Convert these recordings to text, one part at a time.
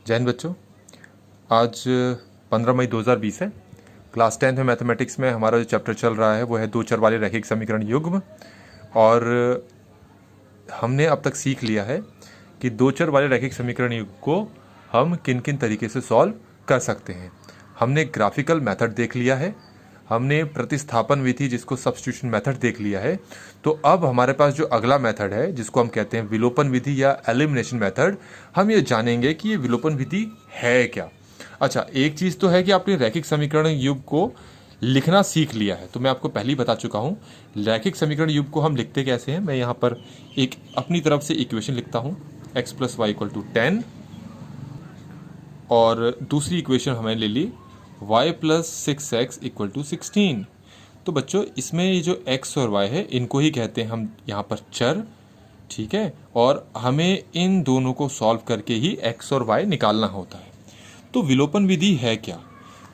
जय हिंद बच्चों। आज 15 मई 2020 है। क्लास 10th में मैथमेटिक्स में हमारा जो चैप्टर चल रहा है वो है दो चर वाले रैखिक समीकरण युग्म। और हमने अब तक सीख लिया है कि दो चर वाले रैखिक समीकरण युग्म को हम किन किन तरीके से सॉल्व कर सकते हैं। हमने ग्राफिकल मेथड देख लिया है, हमने प्रतिस्थापन विधि जिसको सब्स्टिट्यूशन मेथड देख लिया है। तो अब हमारे पास जो अगला मेथड है जिसको हम कहते हैं विलोपन विधि या एलिमिनेशन मेथड, हम ये जानेंगे कि ये विलोपन विधि है क्या। अच्छा, एक चीज़ तो है कि आपने रैखिक समीकरण युग्म को लिखना सीख लिया है, तो मैं आपको पहले ही बता चुका हूँ रैखिक समीकरण युग्म को हम लिखते कैसे हैं। मैं यहाँ पर एक अपनी तरफ से इक्वेशन लिखता हूँ x + y = 10, और दूसरी इक्वेशन हमें ले ली y + 6x = 16। तो बच्चों इसमें ये जो x और y है इनको ही कहते हैं हम यहाँ पर चर, ठीक है। और हमें इन दोनों को सॉल्व करके ही x और y निकालना होता है। तो विलोपन विधि है क्या?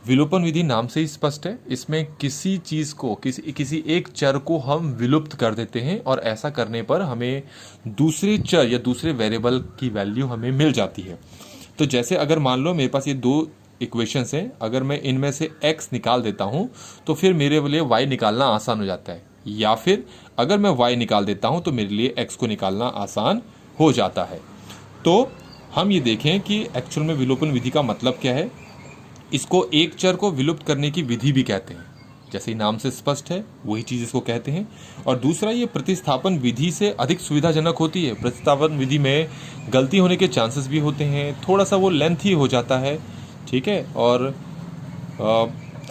विलोपन विधि नाम से ही स्पष्ट है, इसमें किसी चीज़ को किसी एक चर को हम विलुप्त कर देते हैं और ऐसा करने पर हमें दूसरे चर या दूसरे वेरिएबल की वैल्यू हमें मिल जाती है। तो जैसे अगर मान लो मेरे पास ये दो इक्वेशंस हैं, अगर मैं इनमें से x निकाल देता हूँ तो फिर मेरे लिए y निकालना आसान हो जाता है, या फिर अगर मैं y निकाल देता हूँ तो मेरे लिए x को निकालना आसान हो जाता है। तो हम ये देखें कि एक्चुअल में विलोपन विधि का मतलब क्या है। इसको एक चर को विलुप्त करने की विधि भी कहते हैं, जैसे ही नाम से स्पष्ट है वही चीज़ इसको कहते हैं। और दूसरा, ये प्रतिस्थापन विधि से अधिक सुविधाजनक होती है। प्रतिस्थापन विधि में गलती होने के चांसेस भी होते हैं, थोड़ा सा वो लेंथी हो जाता है, ठीक है, और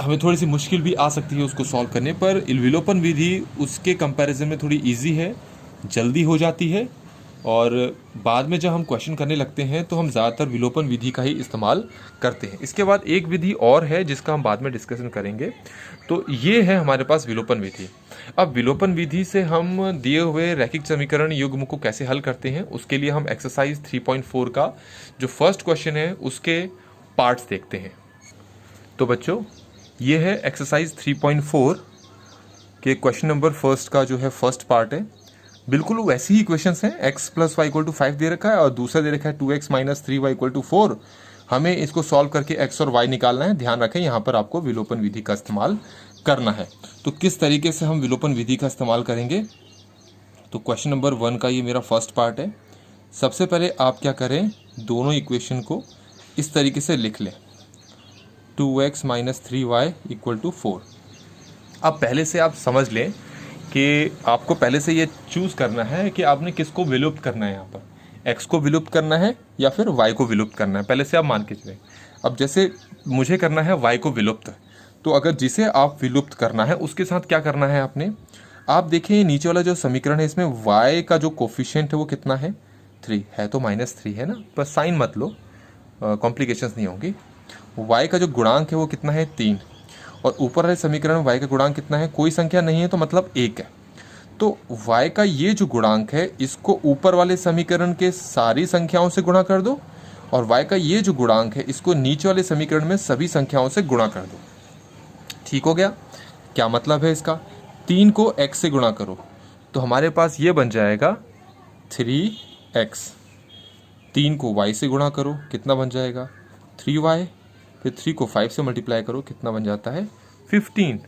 हमें थोड़ी सी मुश्किल भी आ सकती है उसको सॉल्व करने पर। विलोपन विधि उसके कंपैरिजन में थोड़ी इजी है, जल्दी हो जाती है, और बाद में जब हम क्वेश्चन करने लगते हैं तो हम ज़्यादातर विलोपन विधि का ही इस्तेमाल करते हैं। इसके बाद एक विधि और है जिसका हम बाद में डिस्कशन करेंगे। तो ये है हमारे पास विलोपन विधि। अब विलोपन विधि से हम दिए हुए रैखिक समीकरण युग्म को कैसे हल करते हैं, उसके लिए हम एक्सरसाइज 3.4 का जो फर्स्ट क्वेश्चन है उसके पार्ट्स देखते हैं। तो बच्चों ये है एक्सरसाइज 3.4 के क्वेश्चन नंबर फर्स्ट का जो है फर्स्ट पार्ट है। बिल्कुल वैसी ही इक्वेशंस हैं, x + y = 5 दे रखा है और दूसरा दे रखा है 2x - 3y = 4। हमें इसको सॉल्व करके x और y निकालना है। ध्यान रखें यहाँ पर आपको विलोपन विधि का इस्तेमाल करना है। तो किस तरीके से हम विलोपन विधि का इस्तेमाल करेंगे, तो क्वेश्चन नंबर 1 का ये मेरा फर्स्ट पार्ट है। सबसे पहले आप क्या करें, दोनों इक्वेशन को इस तरीके से लिख लें, 2x - 3y = 4। अब पहले से आप समझ लें कि आपको पहले से ये चूज़ करना है कि आपने किसको विलुप्त करना है। यहाँ पर x को विलुप्त करना है या फिर y को विलुप्त करना है, पहले से आप मान के चलें। अब जैसे मुझे करना है y को विलुप्त, तो अगर जिसे आप विलुप्त करना है उसके साथ क्या करना है आपने, आप देखिए नीचे वाला जो समीकरण है इसमें y का जो कोफिशिएंट है वो कितना है, 3 है, तो -3 है ना, पर साइन मत लो, कॉम्प्लिकेशंस नहीं होंगी। y का जो गुणांक है वो कितना है, 3, और ऊपर वाले समीकरण में y का गुणांक कितना है, कोई संख्या नहीं है तो मतलब 1 है। तो y का ये जो गुणांक है इसको ऊपर वाले समीकरण के सारी संख्याओं से गुणा कर दो, और y का ये जो गुणांक है इसको नीचे वाले समीकरण में सभी संख्याओं से गुणा कर दो। ठीक हो गया? क्या मतलब है इसका, 3 को x से गुणा करो तो हमारे पास ये बन जाएगा 3x, 3 को y से गुणा करो कितना बन जाएगा, 3y, फिर 3 को 5 से मल्टीप्लाई करो कितना बन जाता है, 15।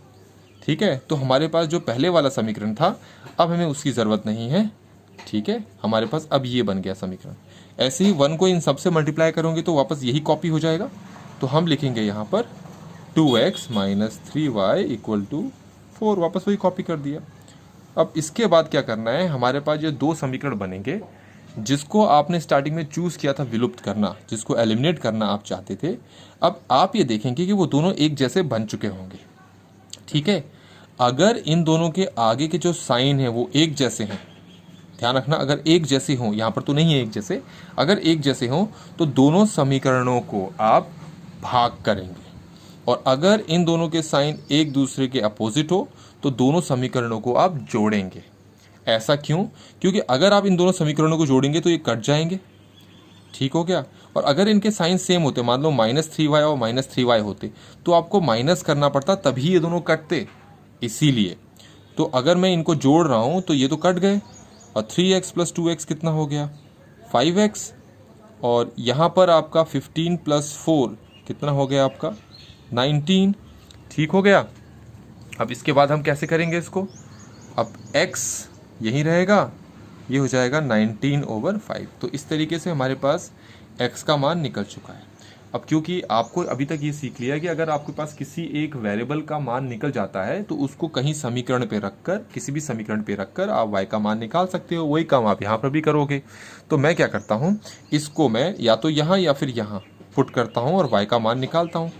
ठीक है, तो हमारे पास जो पहले वाला समीकरण था अब हमें उसकी ज़रूरत नहीं है। ठीक है, हमारे पास अब ये बन गया समीकरण। ऐसे ही 1 को इन सब से मल्टीप्लाई करोगे तो वापस यही कॉपी हो जाएगा। तो हम लिखेंगे यहाँ पर 2x - 3y = 4, वापस वही कॉपी कर दिया। अब इसके बाद क्या करना है, हमारे पास ये दो समीकरण बनेंगे जिसको आपने स्टार्टिंग में चूज़ किया था विलुप्त करना, जिसको एलिमिनेट करना आप चाहते थे। अब आप ये देखेंगे कि वो दोनों एक जैसे बन चुके होंगे। ठीक है, अगर इन दोनों के आगे के जो साइन है वो एक जैसे हैं, ध्यान रखना, अगर एक जैसे हों, यहाँ पर तो नहीं है एक जैसे, अगर एक जैसे हों तो दोनों समीकरणों को आप भाग करेंगे, और अगर इन दोनों के साइन एक दूसरे के अपोजिट हो तो दोनों समीकरणों को आप जोड़ेंगे। ऐसा क्यों? क्योंकि अगर आप इन दोनों समीकरणों को जोड़ेंगे तो ये कट जाएंगे। ठीक हो गया? और अगर इनके साइन सेम होते, मान लो -3y और -3y होते, तो आपको माइनस करना पड़ता तभी ये दोनों कटते, इसीलिए। तो अगर मैं इनको जोड़ रहा हूँ तो ये तो कट गए, और 3x + 2x कितना हो गया, 5x, और यहाँ पर आपका 15 + 4 कितना हो गया आपका 19। ठीक हो गया। अब इसके बाद हम कैसे करेंगे इसको, अब x यहीं रहेगा, ये हो जाएगा 19/5। तो इस तरीके से हमारे पास x का मान निकल चुका है। अब क्योंकि आपको अभी तक ये सीख लिया कि अगर आपके पास किसी एक वेरिएबल का मान निकल जाता है तो उसको कहीं समीकरण पे रखकर, किसी भी समीकरण पे रखकर आप y का मान निकाल सकते हो। वही काम आप यहाँ पर भी करोगे। तो मैं क्या करता हूँ, इसको मैं या तो यहाँ या फिर यहाँ पुट करता हूँ और y का मान निकालता हूँ।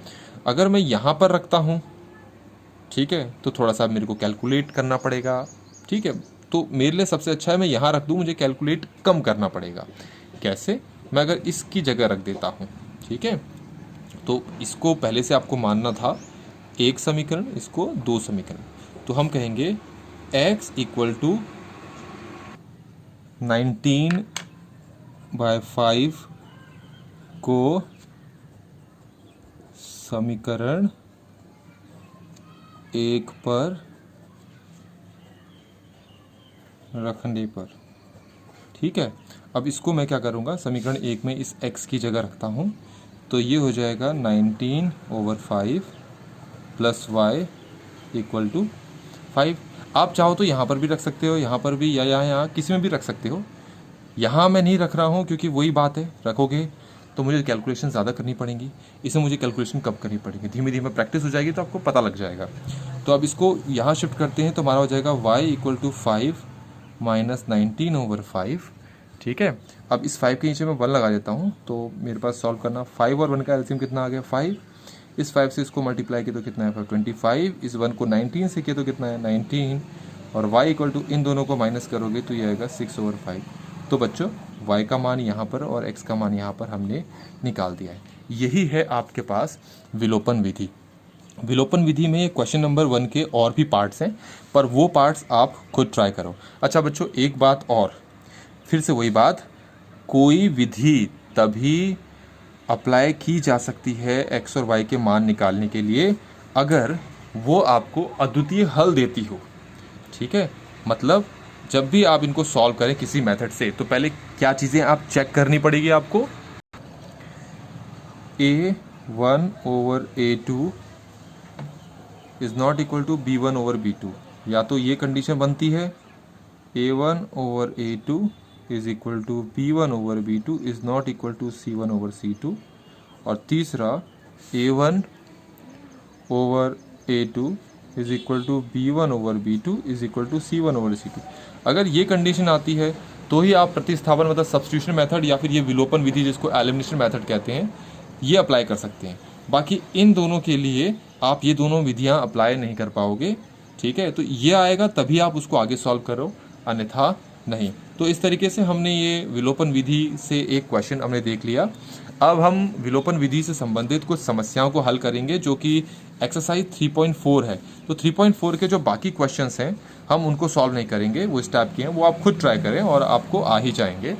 अगर मैं यहाँ पर रखता हूँ, ठीक है, तो थोड़ा सा मेरे को कैलकुलेट करना पड़ेगा। ठीक है, तो मेरे लिए सबसे अच्छा है मैं यहाँ रख दूँ, मुझे कैलकुलेट कम करना पड़ेगा। कैसे, मैं अगर इसकी जगह रख देता हूँ, ठीक है, तो इसको पहले से आपको मानना था एक समीकरण, इसको 2 समीकरण। तो हम कहेंगे x = 19/5 को समीकरण 1 पर रखने पर। ठीक है, अब इसको मैं क्या करूँगा, समीकरण 1 में इस x की जगह रखता हूँ, तो ये हो जाएगा 19/5 + y = 5। आप चाहो तो यहाँ पर भी रख सकते हो, यहाँ पर भी, या यहाँ किसी में भी रख सकते हो। यहाँ मैं नहीं रख रहा हूँ क्योंकि वही बात है, रखोगे तो मुझे कैलकुलेशन ज़्यादा करनी पड़ेगी, इसमें मुझे कैलकुलेशन कम करनी पड़ेगी। धीमे धीमे प्रैक्टिस हो जाएगी तो आपको पता लग जाएगा। तो अब इसको यहाँ शिफ्ट करते हैं तो हमारा हो जाएगा y = 5 - 19/5। ठीक है, अब इस 5 के नीचे मैं 1 लगा देता हूँ, तो मेरे पास सॉल्व करना, 5 और 1 का एलसीएम कितना आ गया 5। इस 5 से इसको मल्टीप्लाई किया तो कितना है 25। इस 1 को 19 से किया तो कितना है 19, और y = इन दोनों को माइनस करोगे तो ये आएगा 6/5। तो बच्चों y का मान यहाँ पर और x का मान यहाँ पर हमने निकाल दिया है। यही है आपके पास विलोपन विधि। विलोपन विधि में क्वेश्चन नंबर 1 के और भी पार्ट्स हैं, पर वो पार्ट्स आप खुद ट्राई करो। अच्छा बच्चों, एक बात और, फिर से वही बात, कोई विधि तभी अप्लाई की जा सकती है x और y के मान निकालने के लिए अगर वो आपको अद्वितीय हल देती हो। ठीक है, मतलब जब भी आप इनको सॉल्व करें किसी मेथड से, तो पहले क्या चीज़ें आप चेक करनी पड़ेगी आपको, a1/a2 is not equal to b1/b2। या तो ये कंडीशन बनती है a1/a2 is equal to b1/b2 is not equal to c1/c2, और तीसरा a1/a2 is equal to b1/b2 is equal to c1/c2। अगर ये कंडीशन आती है तो ही आप प्रतिस्थापन मतलब सब्स्टिट्यूशन मेथड या फिर ये विलोपन विधि जिसको एलिमिनेशन मेथड कहते हैं ये अप्लाई कर सकते हैं। बाकी इन दोनों के लिए आप ये दोनों विधियां अप्लाई नहीं कर पाओगे। ठीक है, तो ये आएगा तभी आप उसको आगे सॉल्व करो, अन्यथा नहीं। तो इस तरीके से हमने ये विलोपन विधि से एक क्वेश्चन हमने देख लिया। अब हम विलोपन विधि से संबंधित कुछ समस्याओं को हल करेंगे जो कि एक्सरसाइज 3.4 है। तो 3.4 के जो बाकी क्वेश्चंस हैं हम उनको सॉल्व नहीं करेंगे, वो इस टाइप के हैं, वो आप खुद ट्राई करें और आपको आ ही जाएंगे।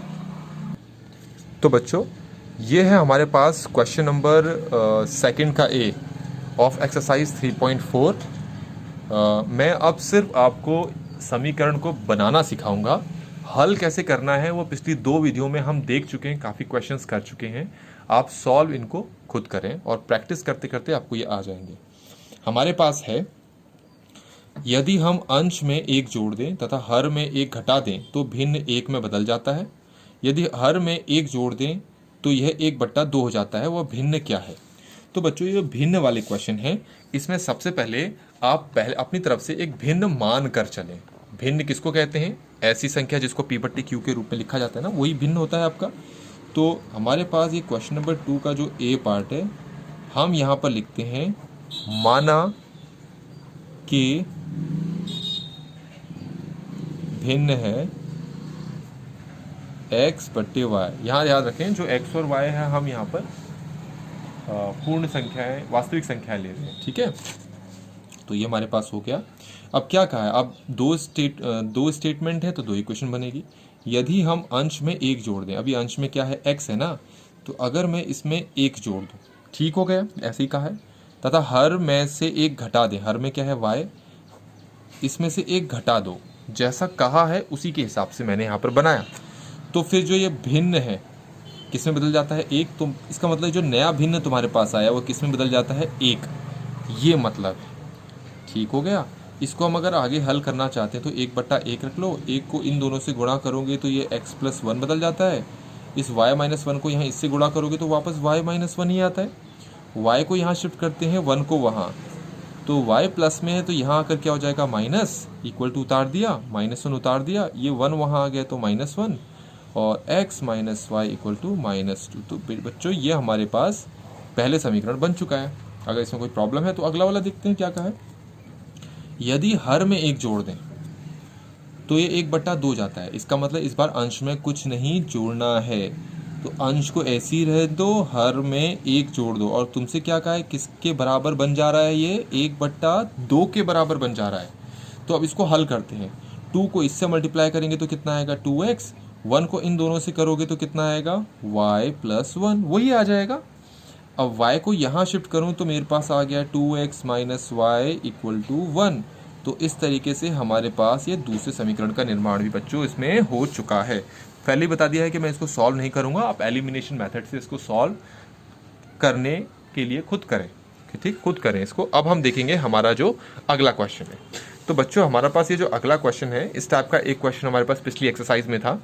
तो बच्चों ये है हमारे पास क्वेश्चन नंबर 2 का ए ऑफ एक्सरसाइज 3.4। मैं अब सिर्फ आपको समीकरण को बनाना सिखाऊंगा, हल कैसे करना है वो पिछली 2 विधियों में हम देख चुके हैं, काफ़ी क्वेश्चंस कर चुके हैं। आप सॉल्व इनको खुद करें और प्रैक्टिस करते करते आपको ये आ जाएंगे। हमारे पास है, यदि हम अंश में 1 जोड़ दें तथा हर में 1 घटा दें तो भिन्न 1 में बदल जाता है। यदि हर में 1 जोड़ दें तो यह 1/2 हो जाता है, वह भिन्न क्या है। तो बच्चों ये भिन्न वाले क्वेश्चन हैं, इसमें सबसे पहले आप अपनी तरफ से एक भिन्न मान कर चलें। भिन्न किसको कहते हैं, ऐसी संख्या जिसको p/q के रूप में लिखा जाता है ना, वही भिन्न होता है आपका। तो हमारे पास ये क्वेश्चन नंबर 2 का जो ए पार्ट है, हम यहाँ पर लिखते हैं माना कि भिन्न है x/y। यहाँ याद रखें जो x और y है हम यहाँ पर पूर्ण संख्याएं, वास्तविक संख्याएं ले रहे हैं। ठीक है, तो ये हमारे पास हो गया। अब क्या कहा है, अब दो स्टेटमेंट है तो 2 इक्वेशन बनेगी। यदि हम अंश में 1 जोड़ दें, अभी अंश में क्या है x है ना, तो अगर मैं इसमें 1 जोड़ दूं, ठीक हो गया, ऐसे ही कहा है। तथा हर में से 1 घटा दें, हर में क्या है y, इसमें से 1 घटा दो, जैसा कहा है उसी के हिसाब से मैंने यहाँ पर बनाया। तो फिर जो ये भिन्न है, किस में बदल जाता है 1, तो इसका मतलब जो नया भिन्न तुम्हारे पास आया वो किस में बदल जाता है 1, ये मतलब है। ठीक हो गया। इसको हम अगर आगे हल करना चाहते हैं तो 1/1 रख लो, 1 को इन दोनों से गुणा करोगे तो ये x+1 बदल जाता है। इस y-1 को यहाँ इससे गुणा करोगे तो वापस y-1 ही आता है। y को यहाँ शिफ्ट करते हैं, 1 को वहाँ, तो y प्लस में है तो यहाँ आकर क्या हो जाएगा माइनस, इक्वल टू उतार दिया, -1 उतार दिया, ये 1 वहाँ आ गया तो -1, और x - y इक्वल टू -2। तो बच्चों ये हमारे पास पहले समीकरण बन चुका है। अगर इसमें कोई प्रॉब्लम है तो अगला वाला देखते हैं क्या कहा है। यदि हर में 1 जोड़ दें तो ये 1/2 जाता है। इसका मतलब इस बार अंश में कुछ नहीं जोड़ना है, तो अंश को ऐसे ही रह दो, हर में 1 जोड़ दो। और तुमसे क्या कहा है, किसके बराबर बन जा रहा है, ये 1/2 के बराबर बन जा रहा है। तो अब इसको हल करते हैं। 2 को इससे मल्टीप्लाई करेंगे तो कितना आएगा 2x, 1 को इन दोनों से करोगे तो कितना आएगा y+1, वही आ जाएगा। अब y को यहाँ शिफ्ट करूँ तो मेरे पास आ गया 2x - y = 1। तो इस तरीके से हमारे पास ये दूसरे समीकरण का निर्माण भी बच्चों इसमें हो चुका है। पहले ही बता दिया है कि मैं इसको सॉल्व नहीं करूँगा, आप एलिमिनेशन मेथड से इसको सॉल्व करने के लिए खुद करें, ठीक, खुद करें इसको। अब हम देखेंगे हमारा जो अगला क्वेश्चन है। तो बच्चों हमारे पास ये जो अगला क्वेश्चन है, इस टाइप का एक क्वेश्चन हमारे पास पिछली एक्सरसाइज में था।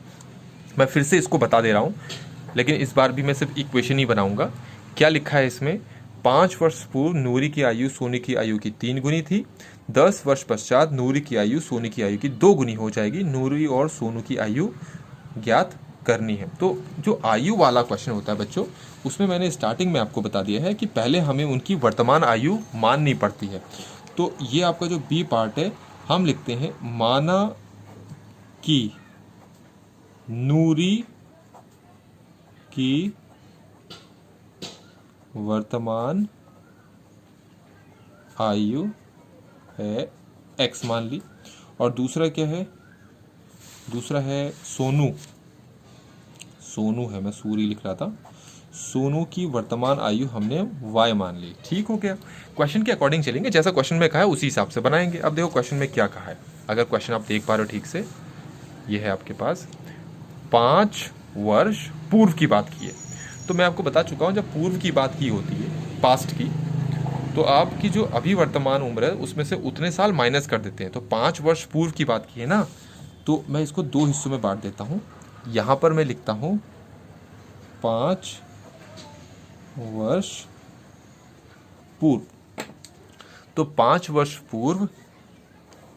मैं फिर से इसको बता दे रहा हूँ, लेकिन इस बार भी मैं सिर्फ इक्वेशन ही बनाऊंगा। क्या लिखा है इसमें, 5 वर्ष पूर्व नूरी की आयु सोनी की आयु की 3 गुनी थी। 10 वर्ष पश्चात नूरी की आयु सोनी की आयु की 2 गुनी हो जाएगी। नूरी और सोनू की आयु ज्ञात करनी है। तो जो आयु वाला क्वेश्चन होता है बच्चों, उसमें मैंने स्टार्टिंग में आपको बता दिया है कि पहले हमें उनकी वर्तमान आयु माननी पड़ती है। तो ये आपका जो बी पार्ट है, हम लिखते हैं माना कि नूरी की वर्तमान आयु है x मान ली। और दूसरा क्या है, दूसरा है सोनू, सोनू है, मैं सूरी लिख रहा था, सोनू की वर्तमान आयु हमने y मान ली। ठीक हो गया। क्वेश्चन के अकॉर्डिंग चलेंगे, जैसा क्वेश्चन में कहा है उसी हिसाब से बनाएंगे। अब देखो क्वेश्चन में क्या कहा है, अगर क्वेश्चन आप देख पा रहे हो ठीक से, ये है आपके पास 5 वर्ष पूर्व की बात की है। तो मैं आपको बता चुका हूँ, जब पूर्व की बात की होती है, पास्ट की, तो आपकी जो अभी वर्तमान उम्र है उसमें से उतने साल माइनस कर देते हैं। तो 5 वर्ष पूर्व की बात की है ना, तो मैं इसको 2 हिस्सों में बांट देता हूँ। यहाँ पर मैं लिखता हूँ 5 वर्ष पूर्व। तो 5 वर्ष पूर्व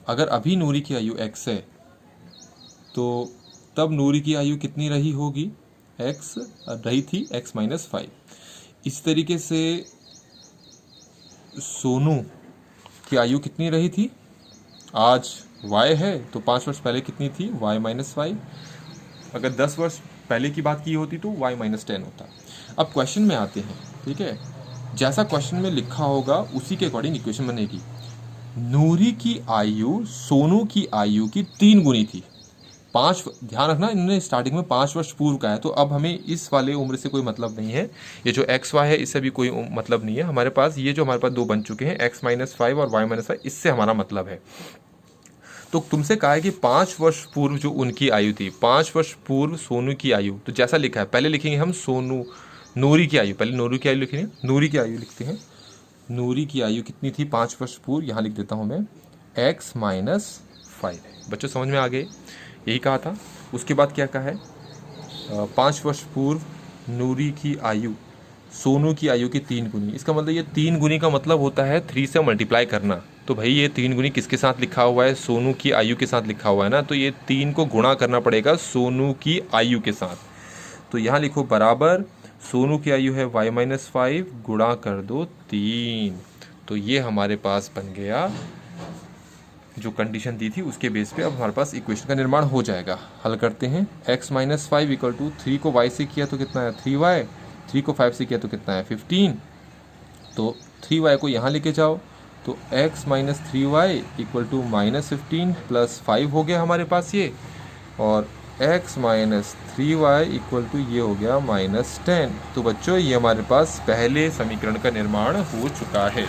अगर अभी नूरी की आयु x है, तो तब नूरी की आयु कितनी रही होगी, x रही थी x - 5। इस तरीके से सोनू की आयु कितनी रही थी, आज y है तो 5 वर्ष पहले कितनी थी, y - 5। अगर 10 वर्ष पहले की बात की होती तो y - 10 होता। अब क्वेश्चन में आते हैं, ठीक है, जैसा क्वेश्चन में लिखा होगा उसी के अकॉर्डिंग इक्वेशन बनेगी। नूरी की आयु सोनू की आयु की 3 गुनी थी। 5, ध्यान रखना इन्होंने स्टार्टिंग में 5 वर्ष पूर्व का है, तो अब हमें इस वाले उम्र से कोई मतलब नहीं है। ये जो x y है इससे भी कोई मतलब नहीं है हमारे पास। ये जो हमारे पास 2 बन चुके हैं, x - 5 और y - 5, इससे हमारा मतलब है। तो तुमसे कहा है कि 5 वर्ष पूर्व जो उनकी आयु थी, 5 वर्ष पूर्व सोनू की आयु, तो जैसा लिखा है पहले लिखेंगे हम सोनू, नूरी की आयु, पहले नूरी की आयु लिखेंगे, नूरी की आयु लिखते हैं। नूरी की आयु कितनी थी 5 वर्ष पूर्व, यहाँ लिख देता हूँ मैं x - 5। बच्चों समझ में आ गए, यही कहा था। उसके बाद क्या कहा है, 5 वर्ष पूर्व नूरी की आयु सोनू की आयु की 3 गुनी। इसका मतलब ये 3 गुनी का मतलब होता है 3 से मल्टीप्लाई करना। तो भाई ये 3 गुनी किसके साथ लिखा हुआ है, सोनू की आयु के साथ लिखा हुआ है ना, तो ये 3 को गुणा करना पड़ेगा सोनू की आयु के साथ। तो यहाँ लिखो बराबर, सोनू की आयु है y - 5, गुणा कर दो 3। तो ये हमारे पास बन गया, जो कंडीशन दी थी उसके बेस पे अब हमारे पास इक्वेशन का निर्माण हो जाएगा। हल करते हैं, x - 5 = 3 को y से किया तो कितना है 3y, 3 को 5 से किया तो कितना है 15। तो 3y को यहाँ लेके जाओ, तो x - 3y = -15 + 5 हो गया हमारे पास ये, और x - 3y = ये हो गया -10। तो बच्चों ये हमारे पास पहले समीकरण का निर्माण हो चुका है।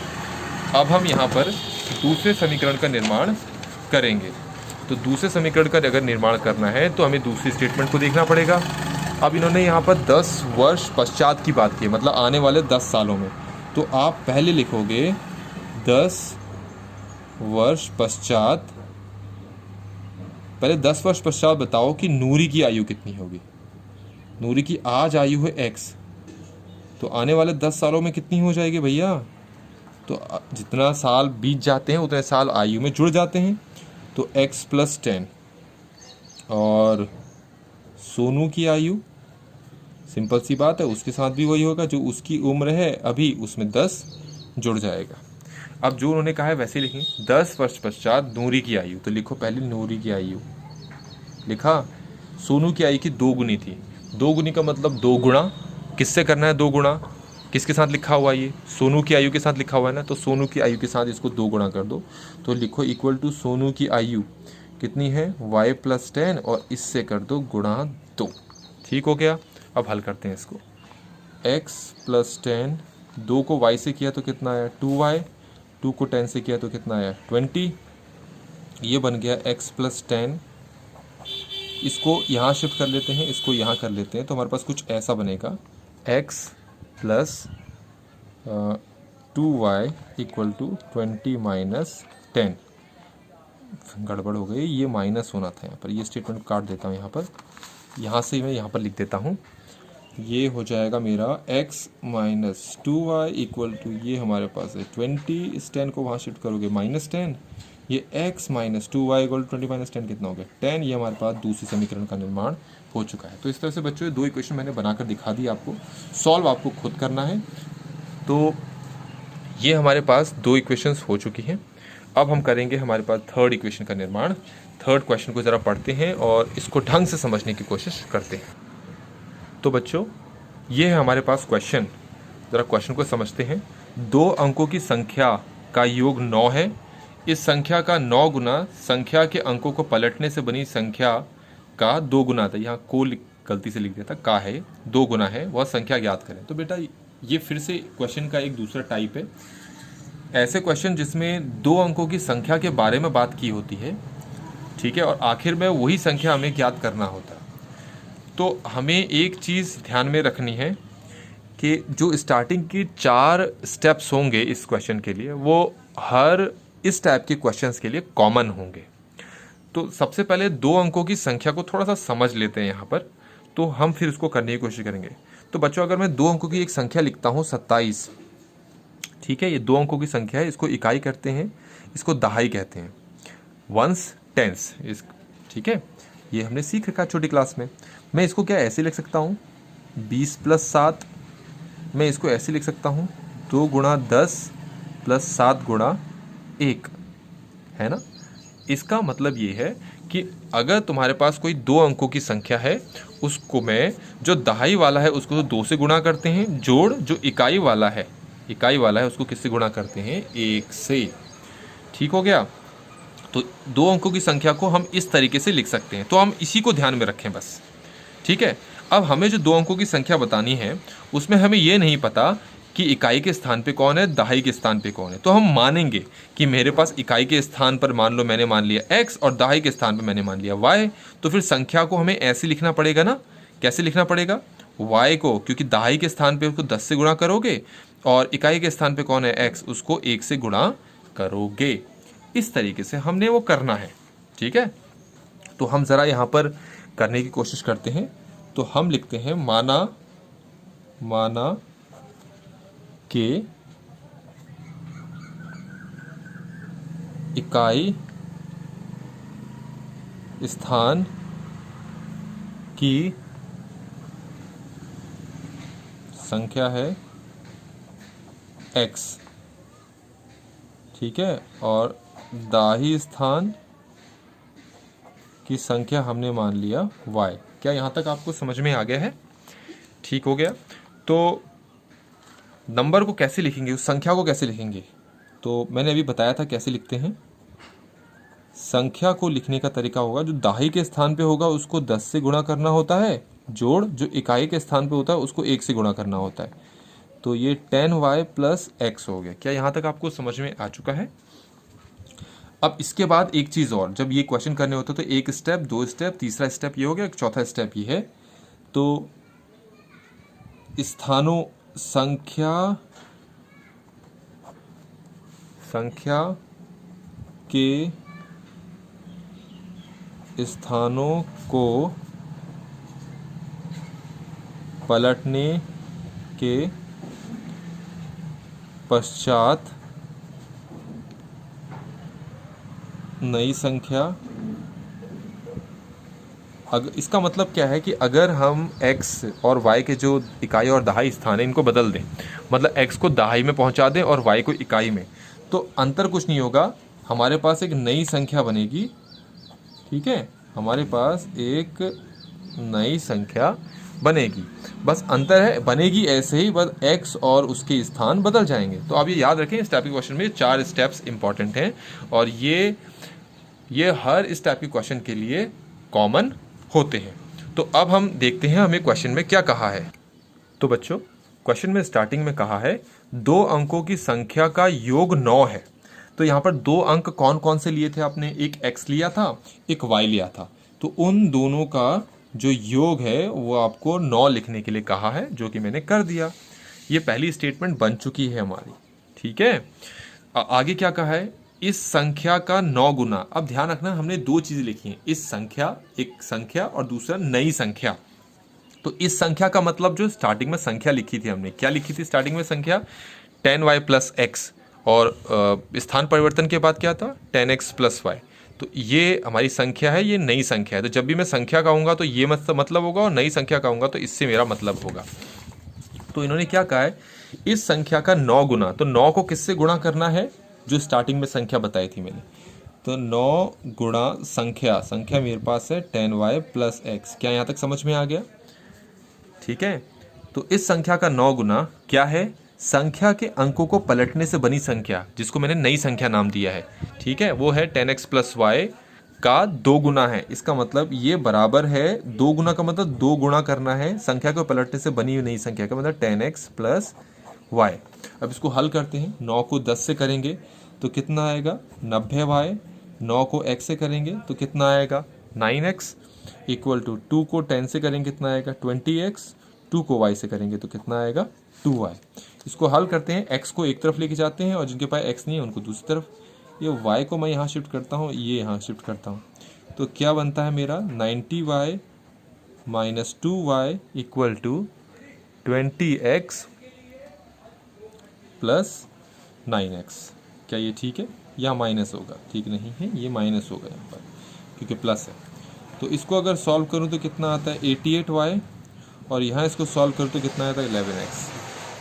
अब हम यहाँ पर दूसरे समीकरण का निर्माण करेंगे। तो दूसरे समीकरण का अगर निर्माण करना है तो हमें दूसरी स्टेटमेंट को देखना पड़ेगा। अब इन्होंने यहाँ पर 10 वर्ष पश्चात की बात की, मतलब आने वाले 10 सालों में। तो आप पहले लिखोगे 10 वर्ष पश्चात, पहले 10 वर्ष पश्चात बताओ कि नूरी की आयु कितनी होगी। नूरी की आज आयु है x, तो आने वाले 10 सालों में कितनी हो जाएगी भैया। तो जितना साल बीत जाते हैं उतने साल आयु में जुड़ जाते हैं, तो x + 10। और सोनू की आयु सिंपल सी बात है, उसके साथ भी वही होगा, जो उसकी उम्र है अभी उसमें 10 जुड़ जाएगा। अब जो उन्होंने कहा है वैसे लिखें, 10 वर्ष पश्चात नूरी की आयु, तो लिखो पहले नूरी की आयु लिखा। सोनू की आयु की 2 गुनी थी, 2 गुनी का मतलब 2 गुणा, किससे करना है 2 गुणा, किसके साथ लिखा हुआ है ये, सोनू की आयु के साथ लिखा हुआ है ना, तो सोनू की आयु के साथ इसको 2 गुणा कर दो, तो लिखो इक्वल टू सोनू की आयु कितनी है y + 10 और इससे कर दो गुणा 2। ठीक हो गया। अब हल करते हैं इसको, x + 10, 2 को y से किया तो कितना आया 2y, 2 को 10 से किया तो कितना आया 20, ये बन गया x + 10। इसको यहाँ शिफ्ट कर लेते हैं, इसको यहाँ कर लेते हैं, तो हमारे पास कुछ ऐसा बनेगा x + 2y = 20 - 10। गड़बड़ हो गई, ये माइनस होना था यहाँ पर, ये स्टेटमेंट काट देता हूँ यहाँ पर, यहाँ से मैं यहाँ पर लिख देता हूँ, ये हो जाएगा मेरा x - 2y = ये हमारे पास है 20, इस 10 को वहाँ शिफ्ट करोगे -10, ये x - 2y = 20 - 10 कितना हो गया 10। ये हमारे पास दूसरी समीकरण का निर्माण हो चुका है। तो इस तरह से बच्चों ये 2 इक्वेशन मैंने बनाकर दिखा दी आपको, सॉल्व आपको खुद करना है। तो ये हमारे पास 2 इक्वेशंस हो चुकी हैं। अब हम करेंगे हमारे पास 3rd इक्वेशन का निर्माण। 3rd क्वेश्चन को ज़रा पढ़ते हैं और इसको ढंग से समझने की कोशिश करते हैं। तो बच्चों ये है हमारे पास क्वेश्चन, ज़रा क्वेश्चन को समझते हैं। 2 अंकों की संख्या का योग 9 है। इस संख्या का 9 गुना संख्या के अंकों को पलटने से बनी संख्या का 2 गुना था, यहाँ को गलती से लिख दिया था, का है 2 गुना है, वह संख्या ज्ञात करें। तो बेटा ये फिर से क्वेश्चन का एक दूसरा टाइप है, ऐसे क्वेश्चन जिसमें 2 अंकों की संख्या के बारे में बात की होती है, ठीक है, और आखिर में वही संख्या हमें ज्ञात करना होता है। तो हमें एक चीज़ ध्यान में रखनी है कि जो स्टार्टिंग की 4 स्टेप्स होंगे इस क्वेश्चन के लिए, वो हर इस टाइप के क्वेश्चंस के लिए कॉमन होंगे। तो सबसे पहले 2 अंकों की संख्या को थोड़ा सा समझ लेते हैं यहाँ पर, तो हम फिर उसको करने की कोशिश करेंगे। तो बच्चों अगर मैं 2 अंकों की एक संख्या लिखता हूँ 27, ठीक है, ये 2 अंकों की संख्या है, इसको इकाई करते हैं, इसको दहाई कहते हैं, वंस टेंस, इस ठीक है, ये हमने सीख रखा छोटी क्लास में। मैं इसको क्या ऐसे लिख सकता हूँ 20 + 7, मैं इसको ऐसे लिख सकता हूँ 2 × 10 + 7 × 1, है ना। इसका मतलब ये है कि अगर तुम्हारे पास कोई 2 अंकों की संख्या है, उसको मैं जो दहाई वाला है उसको तो 2 से गुणा करते हैं, जोड़ जो इकाई वाला है उसको किससे गुणा करते हैं 1 से। ठीक हो गया। तो 2 अंकों की संख्या को हम इस तरीके से लिख सकते हैं, तो हम इसी को ध्यान में रखें बस, ठीक है। अब हमें जो 2 अंकों की संख्या बतानी है उसमें हमें ये नहीं पता कि इकाई के स्थान पे कौन है, दहाई के स्थान पे कौन है। तो हम मानेंगे कि मेरे पास इकाई के स्थान पर मान लो मैंने मान लिया x और दहाई के स्थान पे मैंने मान लिया y, तो फिर संख्या को हमें ऐसे लिखना पड़ेगा ना। कैसे लिखना पड़ेगा, y को, क्योंकि दहाई के स्थान पे उसको 10 से गुणा करोगे और इकाई के स्थान पे कौन है x, उसको 1 से गुणा करोगे। इस तरीके से हमने वो करना है, ठीक है। तो हम ज़रा यहाँ पर करने की कोशिश करते हैं। तो हम लिखते हैं माना के इकाई स्थान की संख्या है x, ठीक है, और दाही स्थान की संख्या हमने मान लिया y। क्या यहाँ तक आपको समझ में आ गया है? ठीक हो गया। तो नंबर को कैसे लिखेंगे, उस संख्या को कैसे लिखेंगे, तो मैंने अभी बताया था कैसे लिखते हैं। संख्या को लिखने का तरीका होगा, जो दाही के स्थान पे होगा उसको 10 से गुणा करना होता है, जोड़ जो इकाई के स्थान पे होता है उसको 1 से गुणा करना होता है। तो ये 10y + x हो गया। क्या यहाँ तक आपको समझ में आ चुका है? अब इसके बाद एक चीज़ और, जब ये क्वेश्चन करने होते तो 1 स्टेप, 2 स्टेप, तीसरा स्टेप ये हो गया, चौथा स्टेप ये है तो स्थानों संख्या के स्थानों को पलटने के पश्चात नई संख्या, इसका मतलब क्या है कि अगर हम x और y के जो इकाई और दहाई स्थान है इनको बदल दें, मतलब x को दहाई में पहुंचा दें और y को इकाई में, तो अंतर कुछ नहीं होगा, हमारे पास एक नई संख्या बनेगी। ठीक है, हमारे पास एक नई संख्या बनेगी, बस अंतर है बनेगी ऐसे ही, बस x और उसके स्थान बदल जाएंगे। तो आप ये याद रखें, इस टाइप के क्वेश्चन में 4 स्टेप्स इंपॉर्टेंट हैं और ये हर इस टाइप के क्वेश्चन के लिए कॉमन होते हैं। तो अब हम देखते हैं हमें क्वेश्चन में क्या कहा है। तो बच्चों, क्वेश्चन में स्टार्टिंग में कहा है 2 अंकों की संख्या का योग 9 है। तो यहाँ पर 2 अंक कौन कौन से लिए थे आपने, एक x लिया था, एक y लिया था, तो उन दोनों का जो योग है वो आपको 9 लिखने के लिए कहा है, जो कि मैंने कर दिया। ये पहली स्टेटमेंट बन चुकी है हमारी। ठीक है, आगे क्या कहा है, इस संख्या का 9 गुना। अब ध्यान रखना, हमने 2 चीजें लिखी हैं, इस संख्या, एक संख्या और दूसरा नई संख्या। तो इस संख्या का मतलब जो स्टार्टिंग में संख्या लिखी थी हमने, क्या लिखी थी स्टार्टिंग में संख्या, 10y + x, और स्थान परिवर्तन के बाद क्या था, 10x + y। तो ये हमारी संख्या है, ये नई संख्या है। तो जब भी मैं संख्या कहूँगा तो ये मतलब होगा, और नई संख्या कहूँगा तो इससे मेरा मतलब होगा। तो इन्होंने क्या कहा है, इस संख्या का 9 गुना। तो 9 को किससे गुणा करना है, जो स्टार्टिंग में संख्या बताई थी मैंने, तो 9 गुणा संख्या मेरे पास है 10y + x। क्या यहाँ तक समझ में आ गया? ठीक है, तो इस संख्या का 9 गुना क्या है, संख्या के अंकों को पलटने से बनी संख्या, जिसको मैंने नई संख्या नाम दिया है। ठीक है, वो है 10x + y का 2 गुना है। इसका मतलब ये बराबर है, 2 गुना का मतलब 2 गुणा करना है संख्या को पलटने से बनी हुई नई संख्या का, मतलब 10x + y। अब इसको हल करते हैं, 9 को 10 से करेंगे तो कितना आएगा, 90y। 9 को x से करेंगे तो कितना आएगा, 9x, = 2 को 10 से करेंगे कितना आएगा, 20x। 2 को y से करेंगे तो कितना आएगा, 2y। इसको हल करते हैं, x को एक तरफ लेके जाते हैं और जिनके पास x नहीं है उनको दूसरी तरफ। ये y को मैं यहाँ शिफ्ट करता हूँ, ये यहाँ शिफ्ट करता हूँ, तो क्या बनता है मेरा, 90y - 2y = 20x + 9x। क्या ये ठीक है, या माइनस होगा, ठीक नहीं है, ये माइनस होगा यहाँ पर क्योंकि प्लस है। तो इसको अगर सॉल्व करूँ तो कितना आता है, 88y, और यहाँ इसको सॉल्व करूँ तो कितना आता है, 11x।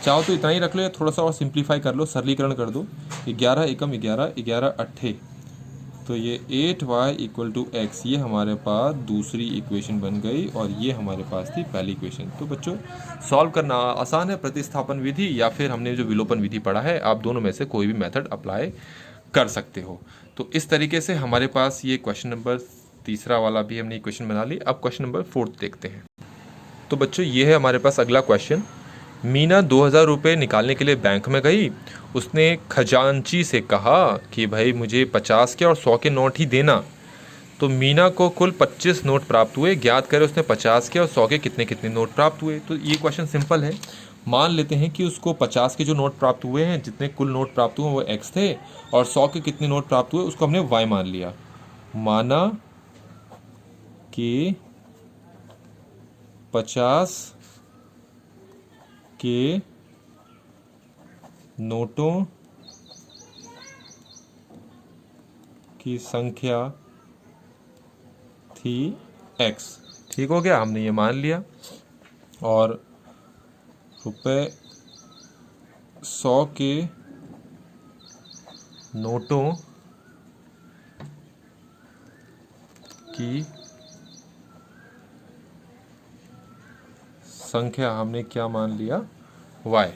चाहो तो इतना ही रख लो या थोड़ा सा और सिंप्लीफाई कर लो, सरलीकरण कर दो। 11 एकम 11, 11 अट्ठे, तो ये 8y = x, ये हमारे पास दूसरी इक्वेशन बन गई और ये हमारे पास थी पहली इक्वेशन। तो बच्चों, सॉल्व करना आसान है, प्रतिस्थापन विधि या फिर हमने जो विलोपन विधि पढ़ा है, आप दोनों में से कोई भी मेथड अप्लाई कर सकते हो। तो इस तरीके से हमारे पास ये क्वेश्चन नंबर 3 वाला भी हमने इक्वेशन बना ली। अब क्वेश्चन नंबर 4 देखते हैं। तो बच्चों, ये है हमारे पास अगला क्वेश्चन। मीना 2000 रुपये निकालने के लिए बैंक में गई। उसने खजांची से कहा कि भाई मुझे 50 के और 100 के नोट ही देना। तो मीना को कुल 25 नोट प्राप्त हुए। ज्ञात करें उसने 50 के और 100 के कितने कितने नोट प्राप्त हुए। तो ये क्वेश्चन सिंपल है। मान लेते हैं कि उसको 50 के जो नोट प्राप्त हुए हैं, जितने कुल नोट प्राप्त हुए वो x थे, और 100 के कितने नोट प्राप्त हुए उसको हमने y मान लिया। माना कि 50 के नोटों की संख्या थी x। ठीक हो गया, हमने ये मान लिया। और रुपये 100 के नोटों की संख्या हमने क्या मान लिया, y।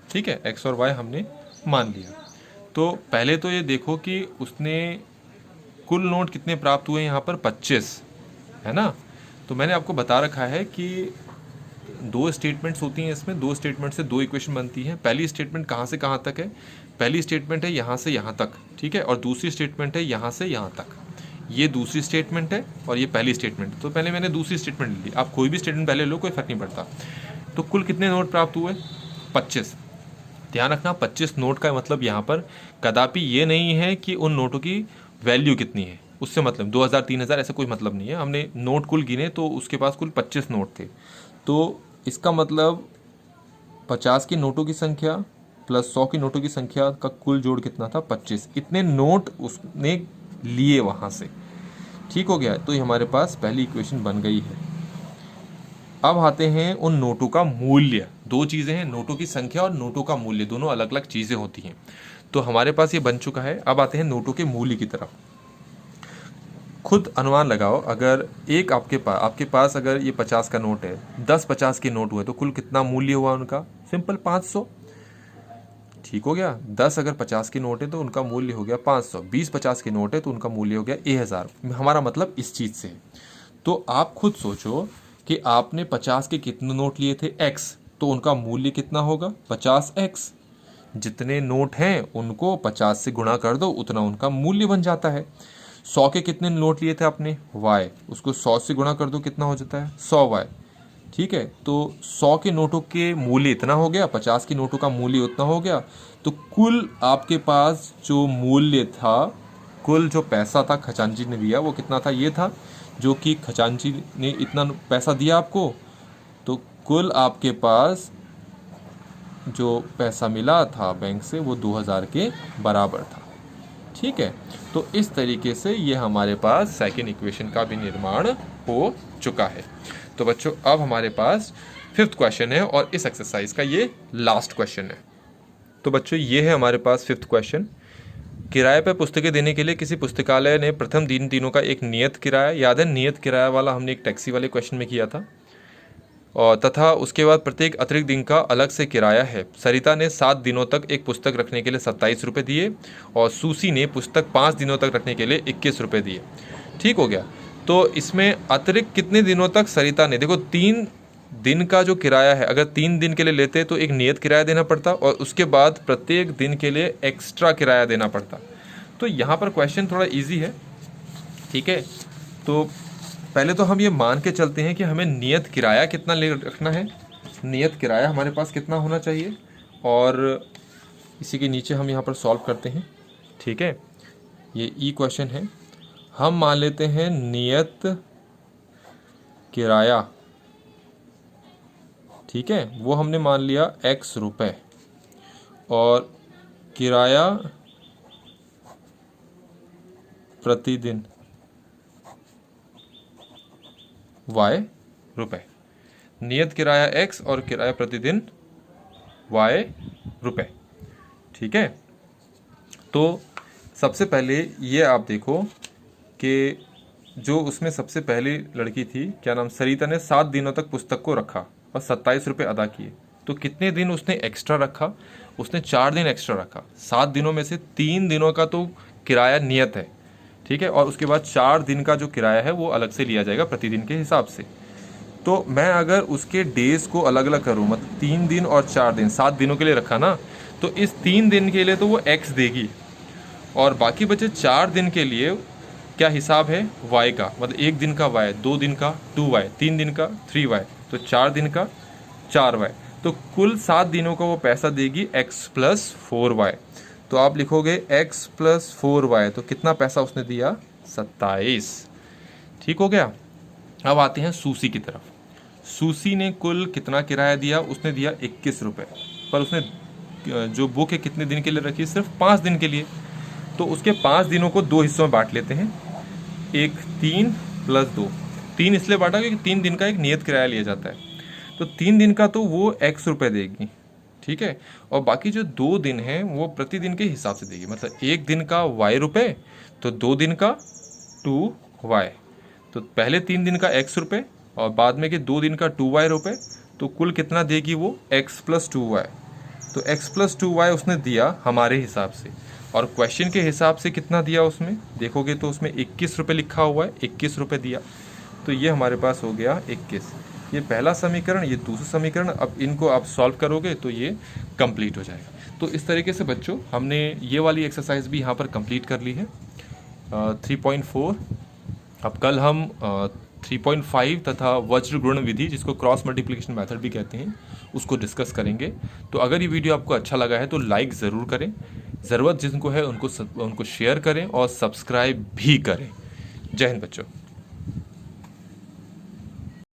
ठीक है, x और y हमने मान लिया। तो पहले तो ये देखो कि उसने कुल नोट कितने प्राप्त हुए, यहाँ पर 25 है ना। तो मैंने आपको बता रखा है कि 2 स्टेटमेंट्स होती हैं इसमें, 2 स्टेटमेंट से 2 इक्वेशन बनती हैं। पहली स्टेटमेंट कहाँ से कहाँ तक है, पहली स्टेटमेंट है यहाँ से यहाँ तक, ठीक है, और दूसरी स्टेटमेंट है यहाँ से यहाँ तक। ये दूसरी स्टेटमेंट है और ये पहली स्टेटमेंट है। तो पहले मैंने दूसरी स्टेटमेंट ली, आप कोई भी स्टेटमेंट पहले लो, कोई फर्क नहीं पड़ता। तो कुल कितने नोट प्राप्त हुए? 25। ध्यान रखना 25 नोट का मतलब यहाँ पर कदापि ये नहीं है कि उन नोटों की वैल्यू कितनी है, उससे मतलब 2000 3000 ऐसा कोई मतलब नहीं है। हमने नोट कुल गिने तो उसके पास कुल 25 नोट थे, तो इसका मतलब 50 की नोटों की संख्या प्लस 100 की नोटों की संख्या का कुल जोड़ कितना था? 25। इतने नोट उसने लिए वहाँ से। ठीक हो गया, तो ये हमारे पास पहली इक्वेशन बन गई है। अब आते हैं उन नोटों का मूल्य। दो चीज़ें हैं, नोटों की संख्या और नोटों का मूल्य, दोनों अलग अलग चीज़ें होती हैं। तो हमारे पास ये बन चुका है। अब आते हैं नोटों के मूल्य की तरफ। खुद अनुमान लगाओ, अगर एक आपके पास अगर ये 50 का नोट है, 10 50 के नोट हुए तो कुल कितना मूल्य हुआ उनका? सिंपल 500। ठीक हो गया, 10 अगर 50 के नोट है तो उनका मूल्य हो गया 500, 20 50 के नोट है तो उनका मूल्य हो गया 1000। हमारा मतलब इस चीज़ से है। तो आप खुद सोचो कि आपने 50 के कितने नोट लिए थे? x, तो उनका मूल्य कितना होगा? 50x। जितने नोट हैं उनको 50 से गुणा कर दो, उतना उनका मूल्य बन जाता है। 100 के कितने नोट लिए थे आपने? y, उसको 100 से गुणा कर दो, कितना हो जाता है? 100y। ठीक है, तो 100 के नोटों के मूल्य इतना हो गया, 50 के नोटों का मूल्य उतना हो गया। तो कुल आपके पास जो मूल्य था, कुल जो पैसा था खजांची ने दिया, वो कितना था? ये था, जो कि खजांची ने इतना पैसा दिया आपको। तो कुल आपके पास जो पैसा मिला था बैंक से वो 2000 के बराबर था। ठीक है, तो इस तरीके से ये हमारे पास सेकंड इक्वेशन का भी निर्माण हो चुका है। तो बच्चों अब हमारे पास 5th क्वेश्चन है और इस एक्सरसाइज का ये लास्ट क्वेश्चन है। तो बच्चों ये है हमारे पास 5th क्वेश्चन। किराए पर पुस्तकें देने के लिए किसी पुस्तकालय ने प्रथम दिनों का एक नियत किराया, याद है नियत किराया वाला हमने एक टैक्सी वाले क्वेश्चन में किया था, और तथा उसके बाद प्रत्येक अतिरिक्त दिन का अलग से किराया है। सरिता ने 7 दिनों तक एक पुस्तक रखने के लिए 27 रुपये दिए और सूसी ने पुस्तक 5 दिनों तक रखने के लिए 21 रुपये दिए। ठीक हो गया, तो इसमें अतिरिक्त कितने दिनों तक सरिता ने, देखो 3 दिन का जो किराया है, अगर 3 दिन के लिए लेते तो एक नियत किराया देना पड़ता और उसके बाद प्रत्येक दिन के लिए एक्स्ट्रा किराया देना पड़ता। तो यहाँ पर क्वेश्चन थोड़ा ईजी है। ठीक है, तो पहले तो हम ये मान के चलते हैं कि हमें नियत किराया कितना ले रखना है, नियत किराया हमारे पास कितना होना चाहिए, और इसी के नीचे हम यहाँ पर सॉल्व करते हैं। ठीक है, ये ई क्वेश्चन है। हम मान लेते हैं नियत किराया, ठीक है, वो हमने मान लिया x रुपये, और किराया प्रतिदिन y रुपये। नियत किराया x और किराया प्रतिदिन y रुपये। ठीक है, तो सबसे पहले ये आप देखो कि जो उसमें सबसे पहली लड़की थी, क्या नाम, सरिता ने 7 दिनों तक पुस्तक को रखा और 27 रुपये अदा किए। तो कितने दिन उसने एक्स्ट्रा रखा? उसने 4 दिन एक्स्ट्रा रखा। 7 दिनों में से 3 दिनों का तो किराया नियत है, ठीक है, और उसके बाद 4 दिन का जो किराया है वो अलग से लिया जाएगा प्रतिदिन के हिसाब से। तो मैं अगर उसके डेज़ को अलग अलग करूँ, मतलब 3 दिन और 4 दिन, 7 दिनों के लिए रखा ना, तो इस 3 दिन के लिए तो वो x देगी, और बाकी बचे 4 दिन के लिए क्या हिसाब है? y का, मतलब 1 दिन का y, 2 दिन का 2y, 3 दिन का 3y, तो 4 दिन का 4y, तो कुल 7 दिनों का वो पैसा देगी x + 4y। तो आप लिखोगे x + 4y, तो कितना पैसा उसने दिया? 27। ठीक हो गया। अब आते हैं सूसी की तरफ। सूसी ने कुल कितना किराया दिया? उसने दिया 21 रुपये, पर उसने जो बुक है कितने दिन के लिए रखी? सिर्फ 5 दिन के लिए। तो उसके 5 दिनों को 2 हिस्सों में बांट लेते हैं, एक 3 + 2। 3 इसलिए बांटा क्योंकि 3 दिन का एक नियत किराया लिया जाता है, तो 3 दिन का तो वो x रुपये देगी, ठीक है, और बाकी जो 2 दिन हैं वो प्रतिदिन के हिसाब से देगी, मतलब 1 दिन का y रुपये, तो 2 दिन का 2y, तो पहले 3 दिन का x रुपये और बाद में के 2 दिन का 2y रुपये, तो कुल कितना देगी वो? x + 2y। तो x + 2y उसने दिया हमारे हिसाब से, और क्वेश्चन के हिसाब से कितना दिया उसमें देखोगे तो उसमें 21 रुपये लिखा हुआ है, 21 रुपये दिया। तो ये हमारे पास हो गया 21। ये पहला समीकरण, ये दूसरा समीकरण। अब इनको आप सॉल्व करोगे तो ये कंप्लीट हो जाएगा। तो इस तरीके से बच्चों हमने ये वाली एक्सरसाइज भी यहाँ पर कंप्लीट कर ली है। 3.4। अब कल हम 3.5 तथा वज्र गुणन विधि, जिसको क्रॉस मल्टीप्लिकेशन मेथड भी कहते हैं, उसको डिस्कस करेंगे। तो अगर ये वीडियो आपको अच्छा लगा है तो लाइक ज़रूर करें, ज़रूरत जिनको है उनको शेयर करें और सब्सक्राइब भी करें। जय हिंद बच्चों।